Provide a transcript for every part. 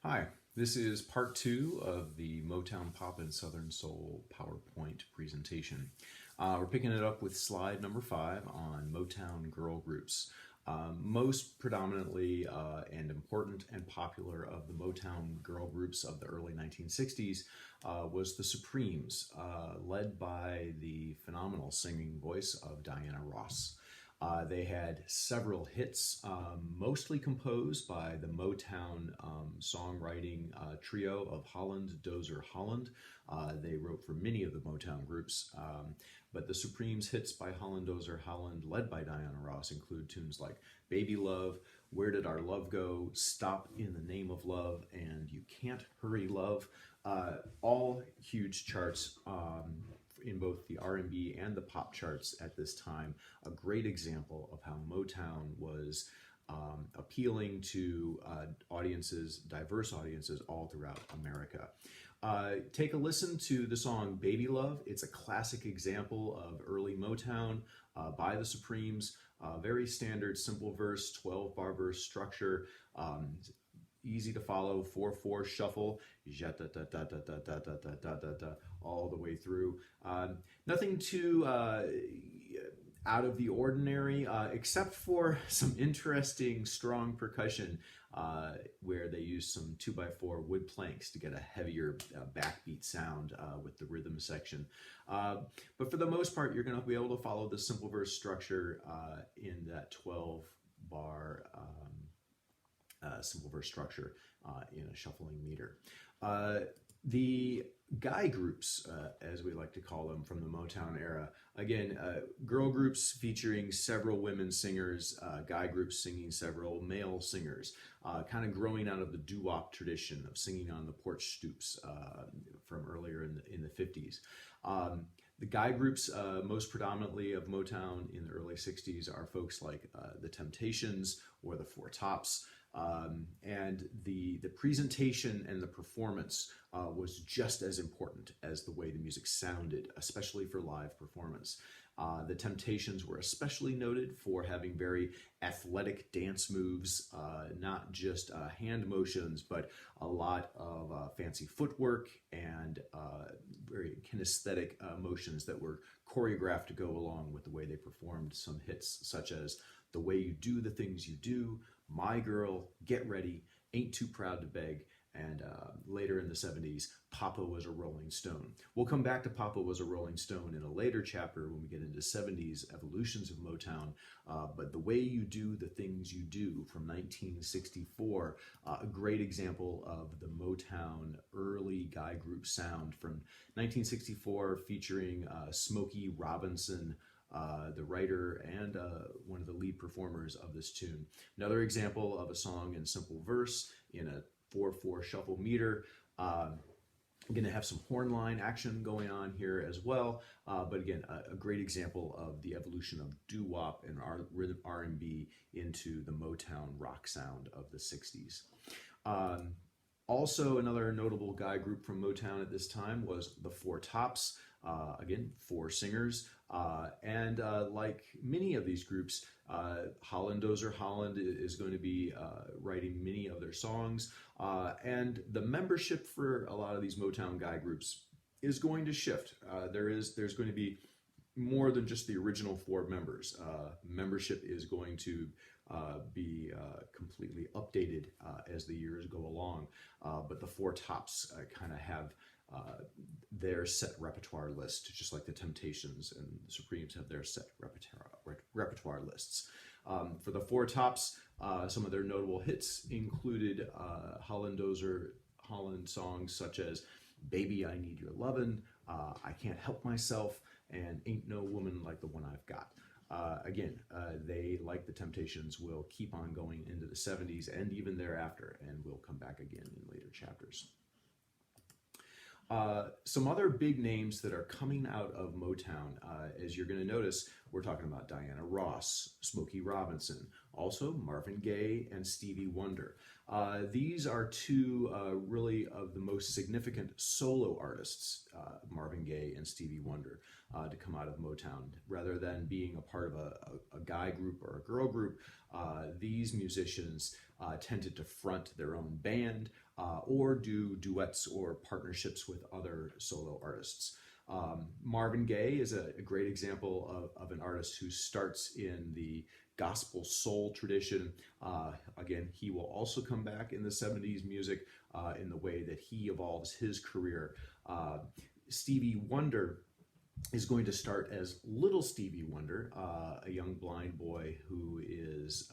Hi, this is part two of the Motown Pop and Southern Soul PowerPoint presentation. We're picking it up with slide number 5 on Motown girl groups. Most predominantly and important and popular of the Motown girl groups of the early 1960s was the Supremes, led by the phenomenal singing voice of Diana Ross. They had several hits, mostly composed by the Motown songwriting trio of Holland, Dozier, Holland. They wrote for many of the Motown groups, but the Supremes' hits by Holland, Dozier, Holland, led by Diana Ross, include tunes like Baby Love, Where Did Our Love Go, Stop in the Name of Love, and You Can't Hurry Love. All huge charts in both the R&B and the pop charts at this time. A great example of how Motown was appealing to audiences, diverse audiences all throughout America. Take a listen to the song Baby Love. It's a classic example of early Motown by the Supremes. Very standard, simple verse, 12-bar verse structure. Easy to follow, 4/4 shuffle, all the way through. Nothing too out of the ordinary, except for some interesting strong percussion where they use some 2x4 wood planks to get a heavier backbeat sound with the rhythm section. But for the most part, you're going to be able to follow the simple verse structure in that 12-bar simple verse structure in a shuffling meter. The guy groups, as we like to call them from the Motown era, again, girl groups featuring several women singers, guy groups singing several male singers, kind of growing out of the doo-wop tradition of singing on the porch stoops from earlier in the 50s. The guy groups, most predominantly of Motown in the early 60s, are folks like the Temptations or the Four Tops. And the presentation and the performance was just as important as the way the music sounded, especially for live performance. The Temptations were especially noted for having very athletic dance moves, not just hand motions, but a lot of fancy footwork and very kinesthetic motions that were choreographed to go along with the way they performed some hits, such as The Way You Do the Things You Do, My Girl, Get Ready, Ain't Too Proud to Beg, and later in the 70s, Papa Was a Rolling Stone. We'll come back to Papa Was a Rolling Stone in a later chapter when we get into 70s evolutions of Motown, but The Way You Do the Things You Do from 1964, a great example of the Motown early guy group sound from 1964, featuring Smokey Robinson, the writer and one of the lead performers of this tune. Another example of a song in simple verse in a 4/4 shuffle meter. I'm going to have some horn line action going on here as well, but again, a great example of the evolution of doo-wop and rhythm R&B into the Motown rock sound of the 60s. Also, another notable guy group from Motown at this time was the Four Tops. Again, 4 singers. And like many of these groups, Holland, Dozier, Holland is going to be writing many of their songs. And the membership for a lot of these Motown guy groups is going to shift. There's going to be more than just the original 4 members. Membership is going to be completely updated as the years go along. But the Four Tops kind of have their set repertoire list, just like the Temptations and the Supremes have their set repertoire lists. For the Four Tops, some of their notable hits included Holland, Dozier, Holland songs such as Baby, I Need Your Lovin', I Can't Help Myself, and Ain't No Woman Like the One I've Got. Again, they, like the Temptations, will keep on going into the 70s and even thereafter, and will come back again in later chapters. Some other big names that are coming out of Motown, as you're going to notice, we're talking about Diana Ross, Smokey Robinson, also Marvin Gaye and Stevie Wonder. These are two really of the most significant solo artists, Marvin Gaye and Stevie Wonder, to come out of Motown. Rather than being a part of a guy group or a girl group, these musicians tended to front their own band or do duets or partnerships with other solo artists. Marvin Gaye is a great example of an artist who starts in the gospel soul tradition. Again, he will also come back in the 70s music in the way that he evolves his career. Stevie Wonder is going to start as Little Stevie Wonder, a young blind boy who is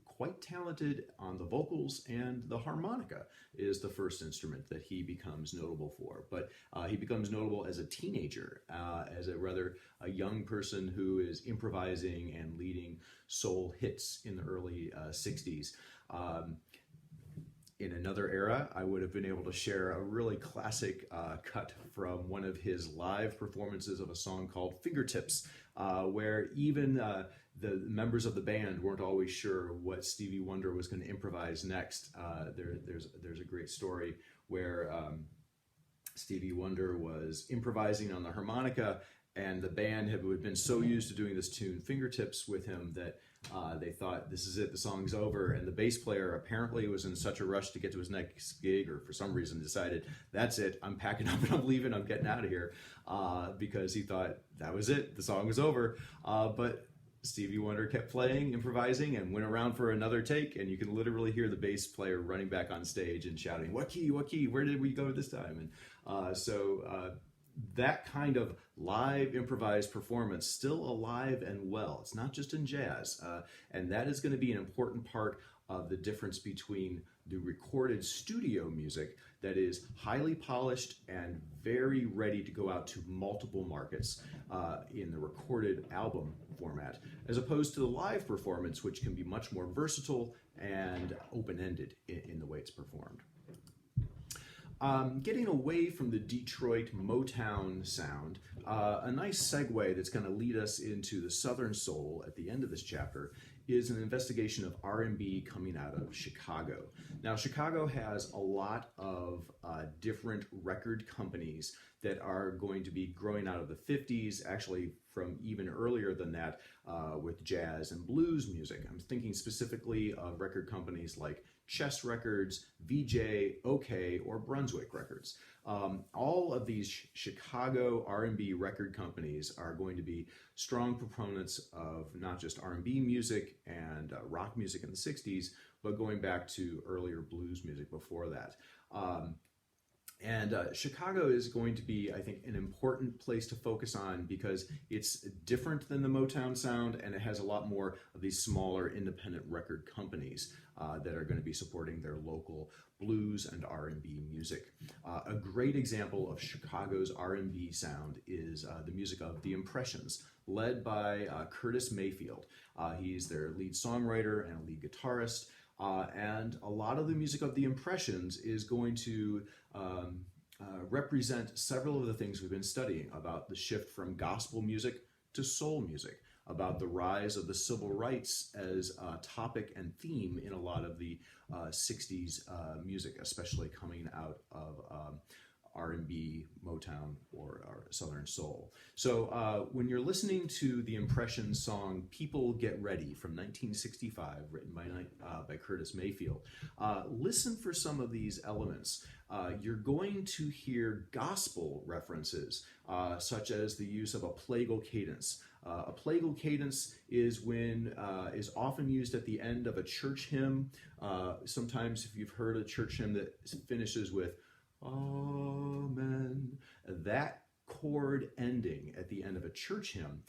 quite talented on the vocals, and the harmonica is the first instrument that he becomes notable for. But he becomes notable as a teenager, as a young person who is improvising and leading soul hits in the early 60s. In another era, I would have been able to share a really classic cut from one of his live performances of a song called Fingertips, where even the members of the band weren't always sure what Stevie Wonder was going to improvise next. There's a great story where Stevie Wonder was improvising on the harmonica, and the band had been so used to doing this tune Fingertips with him that they thought, this is it, the song's over. And the bass player apparently was in such a rush to get to his next gig, or for some reason decided, that's it, I'm packing up and I'm leaving, I'm getting out of here, because he thought that was it, the song was over. But Stevie Wonder kept playing, improvising, and went around for another take, and you can literally hear the bass player running back on stage and shouting, what key, where did we go this time? And so that kind of live improvised performance still alive and well. It's not just in jazz, and that is going to be an important part of the difference between the recorded studio music that is highly polished and very ready to go out to multiple markets in the recorded album format, as opposed to the live performance, which can be much more versatile and open-ended in the way it's performed. Getting away from the Detroit Motown sound, a nice segue that's going to lead us into the Southern Soul at the end of this chapter is an investigation of R&B coming out of Chicago. Now, Chicago has a lot of different record companies that are going to be growing out of the 50s, actually from even earlier than that, with jazz and blues music. I'm thinking specifically of record companies like Chess Records, VJ, OK, or Brunswick Records. All of these Chicago R&B record companies are going to be strong proponents of not just R&B music and rock music in the 60s, but going back to earlier blues music before that. And Chicago is going to be, I think, an important place to focus on because it's different than the Motown sound, and it has a lot more of these smaller independent record companies that are going to be supporting their local blues and R&B music. A great example of Chicago's R&B sound is the music of The Impressions, led by Curtis Mayfield. He's their lead songwriter and lead guitarist. And a lot of the music of The Impressions is going to represent several of the things we've been studying about the shift from gospel music to soul music, about the rise of the civil rights as a topic and theme in a lot of the 60s music, especially coming out of R&B, Motown, or Southern Soul. So when you're listening to the Impressions song People Get Ready from 1965, written by Curtis Mayfield, listen for some of these elements. You're going to hear gospel references, such as the use of a plagal cadence. A plagal cadence is is often used at the end of a church hymn. Sometimes if you've heard a church hymn that finishes with Amen, that chord ending at the end of a church hymn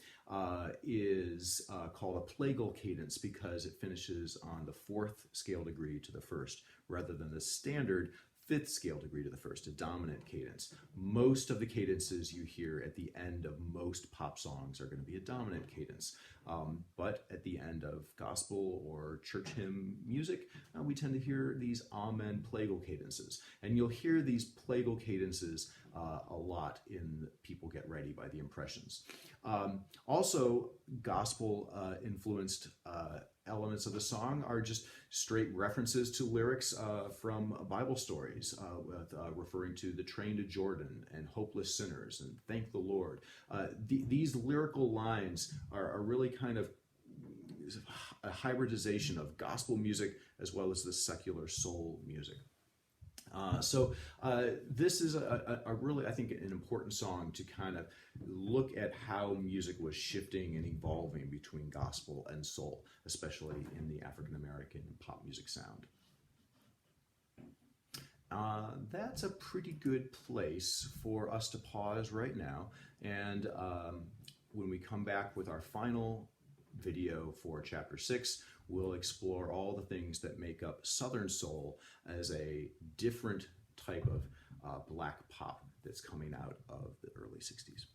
is called a plagal cadence because it finishes on the fourth scale degree to the first rather than the standard fifth scale degree to the first, a dominant cadence. Most of the cadences you hear at the end of most pop songs are going to be a dominant cadence. But at the end of gospel or church hymn music, we tend to hear these amen plagal cadences. And you'll hear these plagal cadences a lot in People Get Ready by The Impressions. Also, gospel influenced elements of the song are just straight references to lyrics from Bible stories, referring to the train to Jordan and hopeless sinners and thank the Lord. These lyrical lines are really kind of a hybridization of gospel music as well as the secular soul music. This is a really, I think, an important song to kind of look at how music was shifting and evolving between gospel and soul, especially in the African American pop music sound. That's a pretty good place for us to pause right now. And when we come back with our final video for Chapter 6, we'll explore all the things that make up Southern Soul as a different type of black pop that's coming out of the early 60s.